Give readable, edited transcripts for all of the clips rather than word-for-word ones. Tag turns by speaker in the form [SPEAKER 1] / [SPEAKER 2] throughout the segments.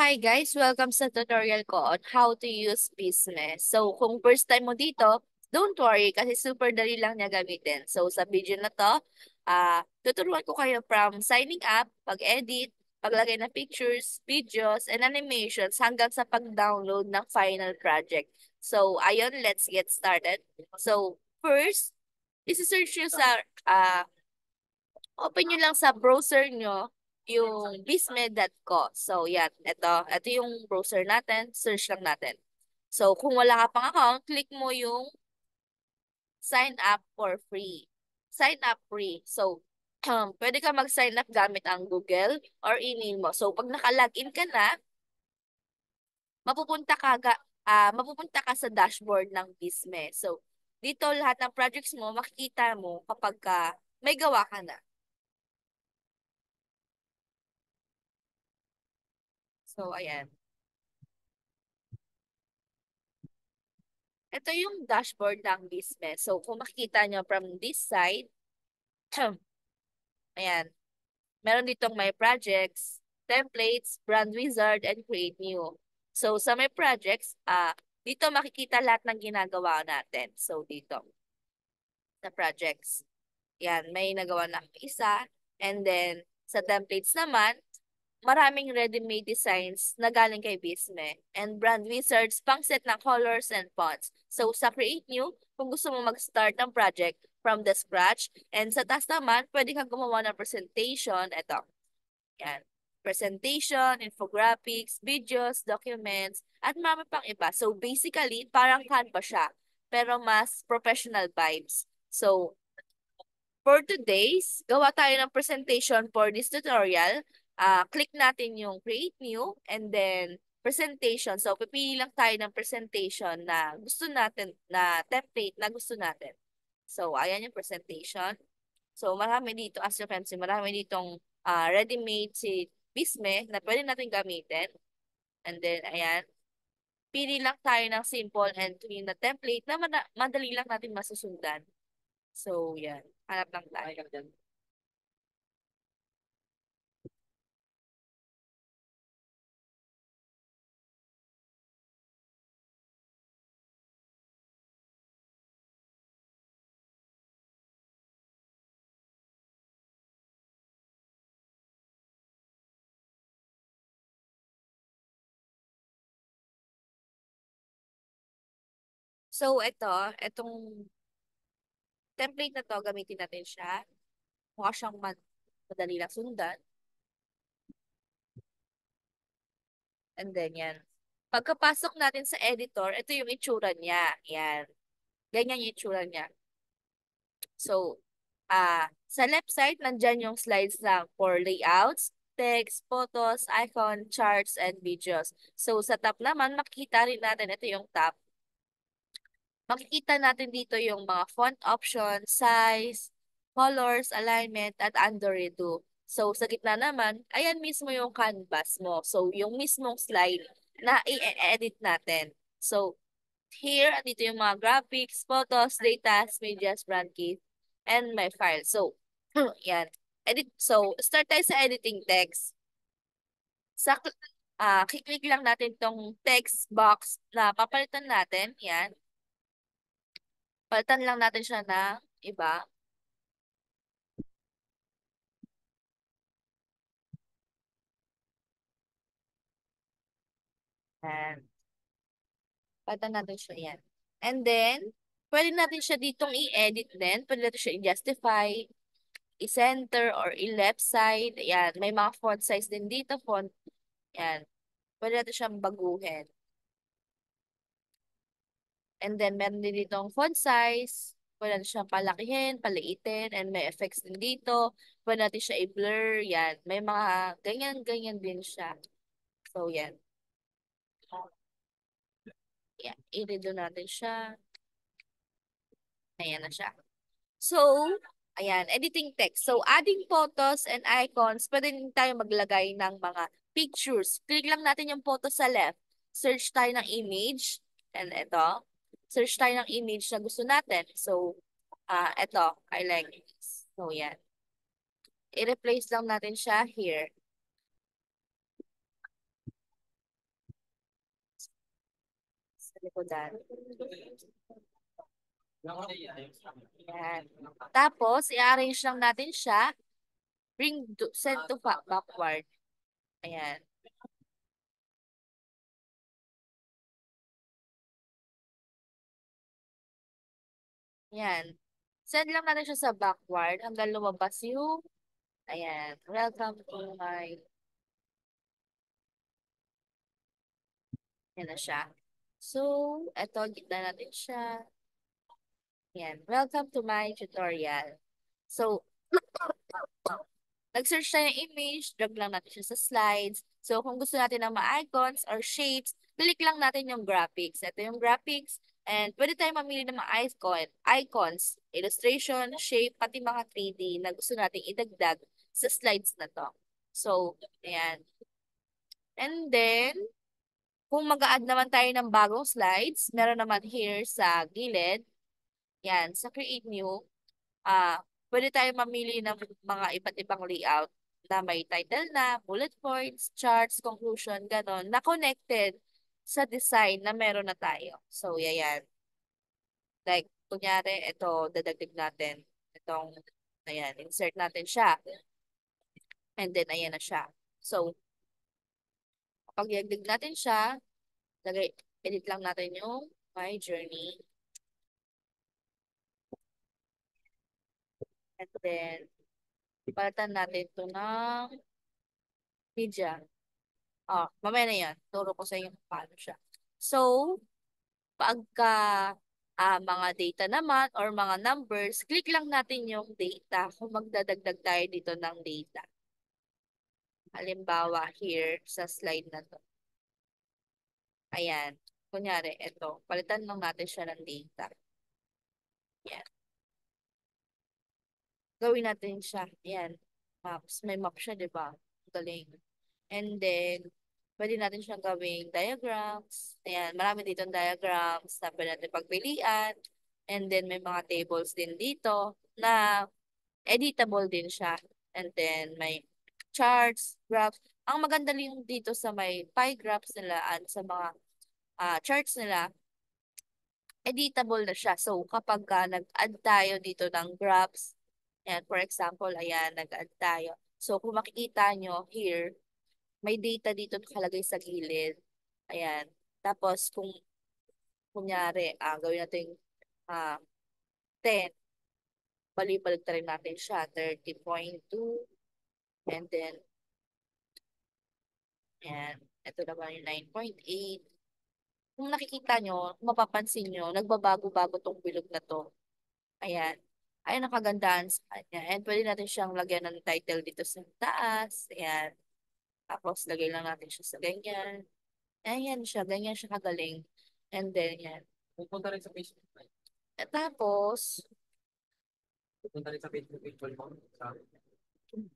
[SPEAKER 1] Hi guys, welcome sa tutorial ko on how to use Pisme. So kung first time mo dito, don't worry kasi super dali lang niya gamitin. So sa video na to, tuturuan ko kayo from signing up, pag-edit, paglagay ng pictures, videos, and animations hanggang sa pag-download ng final project. So ayun, let's get started. So first, isi-search nyo sa ah, open nyo lang sa browser nyo yung bizmed.co. So, yan. Ito yung browser natin. Search lang natin. So, kung wala ka pang account, click mo yung sign up for free. Sign up free. So, pwede ka mag-sign up gamit ang Google or email mo. So, pag naka-login ka na, mapupunta ka sa dashboard ng Bizme. So, dito lahat ng projects mo, makikita mo kapag may gawa ka na. So, ayan. Ito yung dashboard ng business. So, kung makikita nyo from this side, ayan, meron ditong my projects, templates, brand wizard, and create new. So, sa my projects, dito makikita lahat ng ginagawa natin. So, dito, sa projects. Yan, may nagawa na isa. And then, sa templates naman, maraming ready-made designs na galing kay Bisme and brand wizards pang set ng colors and fonts. So sa Create New, kung gusto mo mag-start ng project from the scratch, and sa taas naman, pwede kang gumawa ng presentation. Ito, yan. Presentation, infographics, videos, documents, at marami pang iba. So basically, parang Canva siya, pero mas professional vibes. So for today's, gawa tayo ng presentation for this tutorial. Click natin yung create new and then presentation. So, pipili lang tayo ng presentation na gusto natin, na template na gusto natin. So, ayan yung presentation. So, marami dito, as you can see, marami ditong ready-made si Bisme na pwede natin gamitin. And then, ayan, pili lang tayo ng simple and clean na template na madali lang natin masusundan. So, yan. Hanap lang tayo. So, itong template na to, gamitin natin siya. Mukha siyang madali lang sundan. And then, yan. Pagkapasok natin sa editor, ito yung itsura niya. Yan. Ganyan yung itsura niya. So, sa left side, nandyan yung slides lang for layouts, text, photos, icon, charts, and videos. So, sa top naman, makikita rin natin, ito yung top. Makikita natin dito yung mga font options, size, colors, alignment, at under redo. So, sa gitna naman, ayan mismo yung canvas mo. So, yung mismong slide na i-edit natin. So, here, dito yung mga graphics, photos, data, medias, brand kit, and my file. So, yan. Edit. So, start tayo sa editing text. Sa, kiklik lang natin tong text box na papalitan natin. Yan. Palitan lang natin siya ng iba. Yan. Palitan natin siya yan. And then, pwede natin siya ditong i-edit din. Pwede natin siya i-justify, i-center, or i-left side. Yan. May mga font size din dito. Font. Yan. Pwede natin siyang baguhin. And then, meron din ditong font size. Pwede natin siyang palakihin, paliitin, and may effects din dito. Pwede natin siya i-blur. Yan. May mga ganyan-ganyan din siya. So, yan. Yan. I-redo natin siya. Ayan na siya. So, ayan, editing text. So, adding photos and icons, pwede din tayo maglagay ng mga pictures. Click lang natin yung photo sa left. Search tayo ng image. And ito. Search tayo ng image na gusto natin. So, ito. I like this. So, yan. I-replace lang natin siya here. likodan. Yan. Tapos, i-arrange lang natin siya. Send to backward. Ayan. Yan. Send lang natin siya sa backward hanggang lumabas yung, ayan, welcome to my, yan na siya. So, eto, gitna natin siya. Yan, welcome to my tutorial. So, nag-search tayo ng image, drag lang natin siya sa slides. So, kung gusto natin ng mga icons or shapes, click lang natin yung graphics. Ito yung graphics. And pwede tayo mamili ng mga icons, illustration, shape, pati mga 3D na gusto nating idagdag sa slides na to. So, ayan. And then, kung mag-a-add naman tayo ng bagong slides, meron naman here sa gilid, yan, sa Create New, pwede tayo mamili ng mga iba't ibang layout na may title na, bullet points, charts, conclusion, ganon, na connected sa design na meron na tayo. So, yan. Like, kunyari, ito, dadagdag natin. Itong, ayan, insert natin siya. And then, ayan na siya. So, kapag i-dagdag natin siya, lagay, edit lang natin yung my journey. And then, palitan natin ito ng media. Mamaya na yan. Turo ko sa inyo kung paano siya. So, pagka mga data naman or mga numbers, click lang natin yung data kung magdadagdag tayo dito ng data. Halimbawa, here sa slide na to. Ayan. Kunyari, ito. Palitan lang natin siya ng data. Ayan. Gawin natin siya. Ayan. Maps. May map siya, di ba? Galing. And then, pwede natin siyang gawing diagrams. Ayan, marami dito diagrams na pwede natin pagpilian. And then, may mga tables din dito na editable din siya. And then, may charts, graphs. Ang maganda yung dito sa may pie graphs nila at sa mga charts nila, editable na siya. So, kapag nag-add tayo dito ng graphs, ayan, for example, ayan, nag-add tayo. So, kung makikita nyo here, may data dito nakalagay sa gilid. Ayan. Tapos, kung kunyari, gawin natin ah 10, balik-balik rin natin siya, 30.2, and then, ayan, ito naman yung 9.8. Kung nakikita nyo, kung mapapansin nyo, nagbabago-bago tong bilog na to. Ayan. Ayan ang kagandahan sa kanya. And pwede natin siyang lagyan ng title dito sa taas. Ayan. Tapos, lagay lang natin siya sa ganyan. Ayan siya. Ganyan siya kagaling. And then, yan.
[SPEAKER 2] Pupunta rin sa Facebook.
[SPEAKER 1] Tapos,
[SPEAKER 2] Pupunta rin sa Facebook page mo.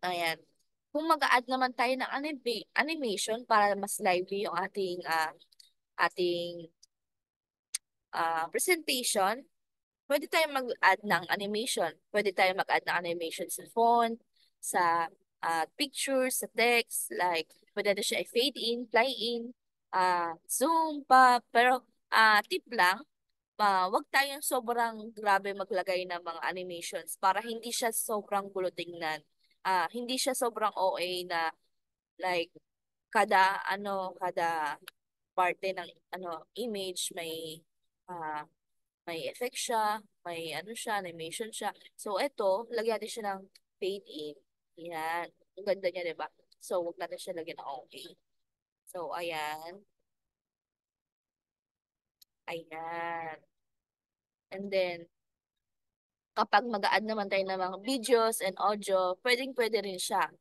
[SPEAKER 1] ayan. Kung mag-add naman tayo ng animation para mas lively yung ating presentation, pwede tayong mag-add ng animation. Pwede tayong mag-add ng animation sa font, sa pictures, sa text, like pwede natin siya i-fade in, fly in, zoom pa, pero tip lang, wag tayong sobrang grabe maglagay ng mga animations para hindi siya sobrang gulo tingnan. Hindi siya sobrang OA na like kada parte ng image ah, may effect siya, may animation siya. So ito, lagyan natin siya ng fade in. Yan. Ang ganda niya, 'di ba? So wag natin siya lagyan ng okay. So ayan. Ayan. And then kapag mag-add naman tayo ng mga videos and audio, pwedeng-pwede rin siya.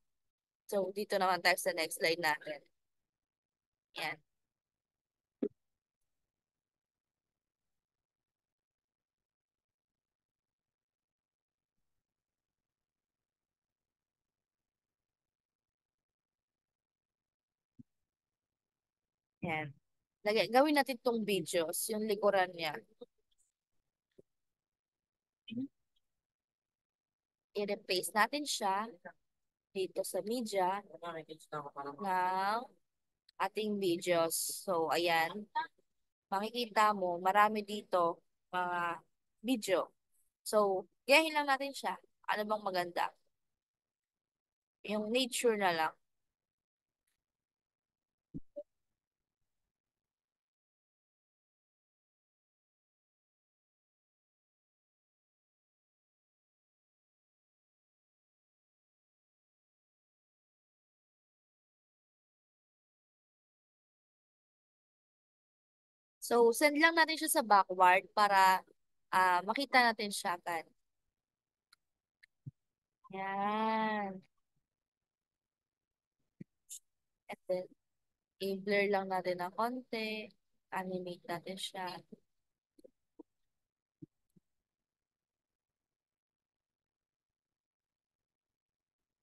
[SPEAKER 1] So, dito naman tayo sa next slide natin. Yan. Yan. Gawin natin tong videos, yung likuran niya. I-replace natin siya dito sa media ng ating videos. So, ayan. makikita mo, marami dito mga video. So, gayahin lang natin siya. Ano bang maganda? Yung nature na lang. So, send lang natin siya sa backward para makita natin siya agad. Yan. And then, i-blur lang natin ng konti. Animate natin siya.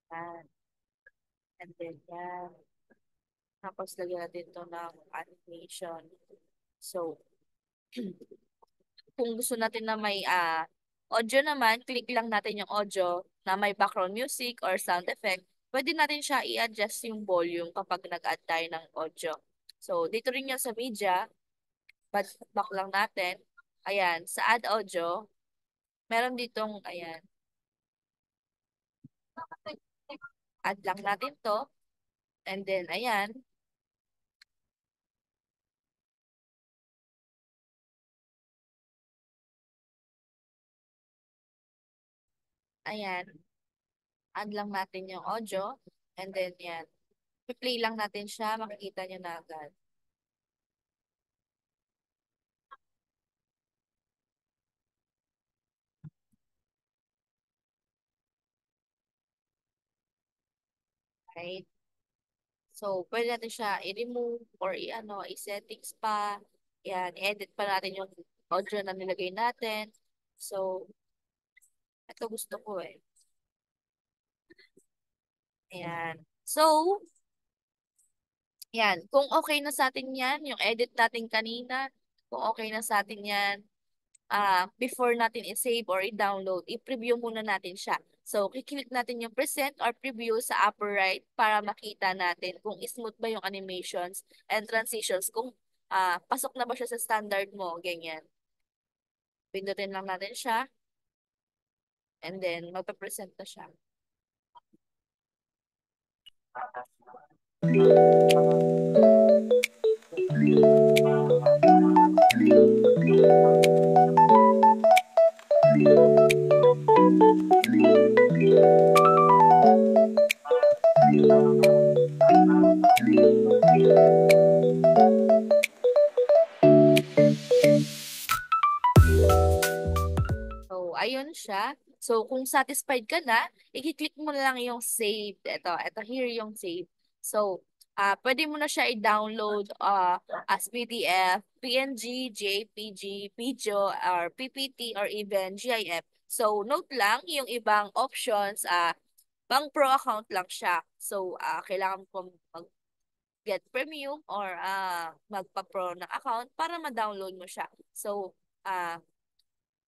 [SPEAKER 1] Yan. And then, yan. Tapos, lagyan natin ito ng animation. So, kung gusto natin na may audio naman, click lang natin yung audio na may background music or sound effect. Pwede natin siya i-adjust yung volume kapag nag-add tayo ng audio. So, dito rin yan sa media, back lang natin. Ayan, sa add audio, meron ditong, ayan, add lang natin to. And then, ayan, ayan, add lang natin yung audio. And then, yan, play lang natin siya, makikita nyo na agad. Right? So, pwede natin siya i-remove or i-ano, i-settings pa. Yan, edit pa natin yung audio na nilagay natin. So, ito gusto ko eh. Ayan. So, yan. Kung okay na sa atin yan, yung edit natin kanina, kung okay na sa atin yan, before natin i-save or i-download, i-preview muna natin siya. So, kiklik natin yung present or preview sa upper right para makita natin kung smooth ba yung animations and transitions, kung pasok na ba siya sa standard mo, ganyan. Pindutin lang natin siya and then magpa-present na siya. So, ayun siya. So, kung satisfied ka na, i-click mo na lang yung save. Ito here yung save. So, pwede mo na siya i-download as PDF, PNG, JPG, video, or PPT, or even GIF. So, note lang, yung ibang options, pang pro account lang siya. So, kailangan mo mag-get premium or magpa-pro ng account para ma-download mo siya. So,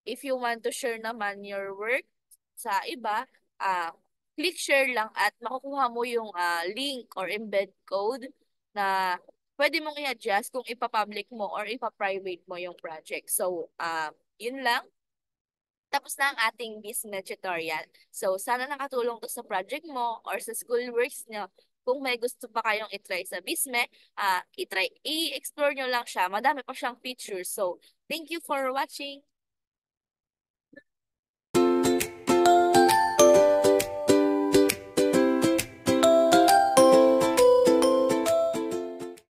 [SPEAKER 1] if you want to share naman your work sa iba, click share lang at makukuha mo yung link or embed code na pwede mong i-adjust kung ipa-public mo or ipa-private mo yung project. So, yun lang. Tapos na ang ating business tutorial. So, sana nakatulong to sa project mo or sa school works nyo. Kung may gusto pa kayong itry sa Bisme, i-explore nyo lang siya. Madami pa siyang features. So, thank you for watching.